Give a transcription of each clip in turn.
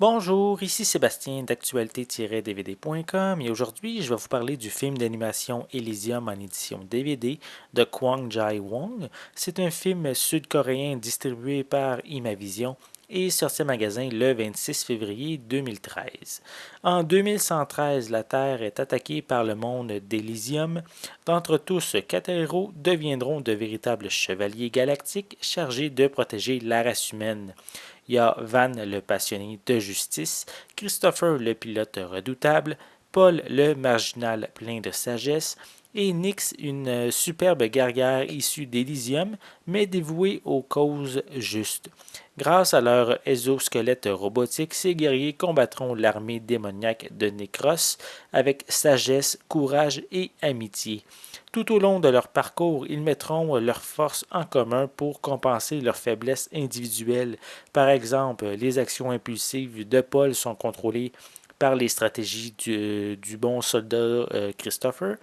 Bonjour, ici Sébastien d'actualité-dvd.com et aujourd'hui je vais vous parler du film d'animation Elysium en édition DVD de Kwang Jae-wong. C'est un film sud-coréen distribué par Imavision et sorti en magasin le 26 février 2013. En 2113, la Terre est attaquée par le monde d'Elysium. D'entre tous, 4 héros deviendront de véritables chevaliers galactiques chargés de protéger la race humaine. Il y a Van, le passionné de justice, Christopher, le pilote redoutable, Paul, le marginal plein de sagesse, et Nyx, une superbe guerrière issue d'Elysium, mais dévouée aux causes justes. Grâce à leur exosquelette robotique, ces guerriers combattront l'armée démoniaque de Necros avec sagesse, courage et amitié. Tout au long de leur parcours, ils mettront leurs forces en commun pour compenser leurs faiblesses individuelles. Par exemple, les actions impulsives de Paul sont contrôlées par les stratégies du bon soldat Christopher.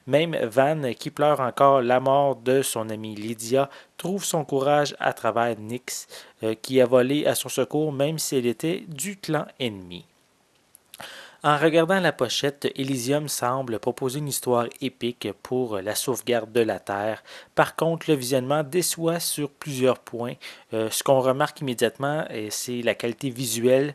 Même Van, qui pleure encore la mort de son amie Lydia, trouve son courage à travers Nyx, qui a volé à son secours même si elle était du clan ennemi. En regardant la pochette, Elysium semble proposer une histoire épique pour la sauvegarde de la Terre. Par contre, le visionnement déçoit sur plusieurs points. Ce qu'on remarque immédiatement, c'est la qualité visuelle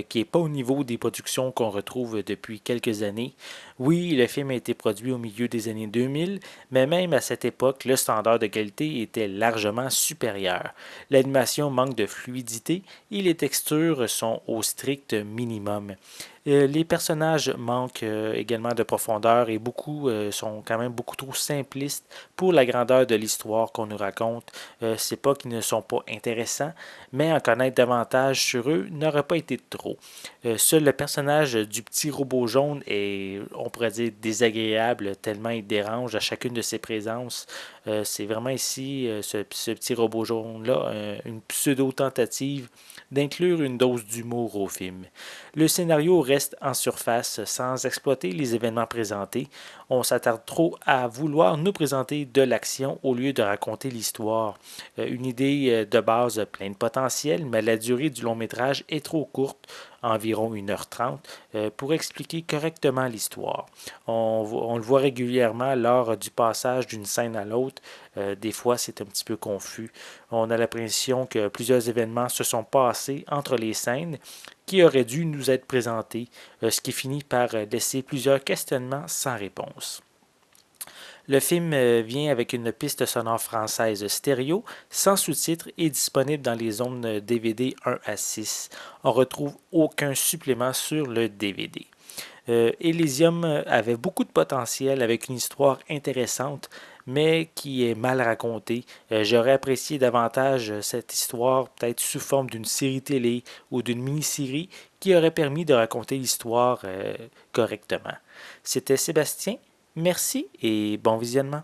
qui n'est pas au niveau des productions qu'on retrouve depuis quelques années. Oui, le film a été produit au milieu des années 2000, mais même à cette époque, le standard de qualité était largement supérieur. L'animation manque de fluidité et les textures sont au strict minimum. Les personnages manquent également de profondeur et beaucoup sont quand même beaucoup trop simplistes pour la grandeur de l'histoire qu'on nous raconte. C'est pas qu'ils ne sont pas intéressants, mais en connaître davantage sur eux n'aurait pas été trop. Seul le personnage du petit robot jaune est, on pourrait dire, désagréable tellement il dérange à chacune de ses présences. C'est vraiment ici, ce petit robot jaune-là, une pseudo-tentative d'inclure une dose d'humour au film. Le scénario reste en surface sans exploiter les événements présentés. On s'attarde trop à vouloir nous présenter de l'action au lieu de raconter l'histoire. Une idée de base pleine de potentiel, mais la durée du long métrage est trop courte, environ 1h30, pour expliquer correctement l'histoire. On le voit régulièrement lors du passage d'une scène à l'autre. Des fois, c'est un petit peu confus. On a l'impression que plusieurs événements se sont passés entre les scènes qui auraient dû nous être présentés, ce qui finit par laisser plusieurs questionnements sans réponse. Le film vient avec une piste sonore française stéréo, sans sous-titres et disponible dans les zones DVD 1 à 6. On retrouve aucun supplément sur le DVD. Elysium avait beaucoup de potentiel avec une histoire intéressante, mais qui est mal racontée. J'aurais apprécié davantage cette histoire, peut-être sous forme d'une série télé ou d'une mini-série qui aurait permis de raconter l'histoire correctement. C'était Sébastien. Merci et bon visionnement.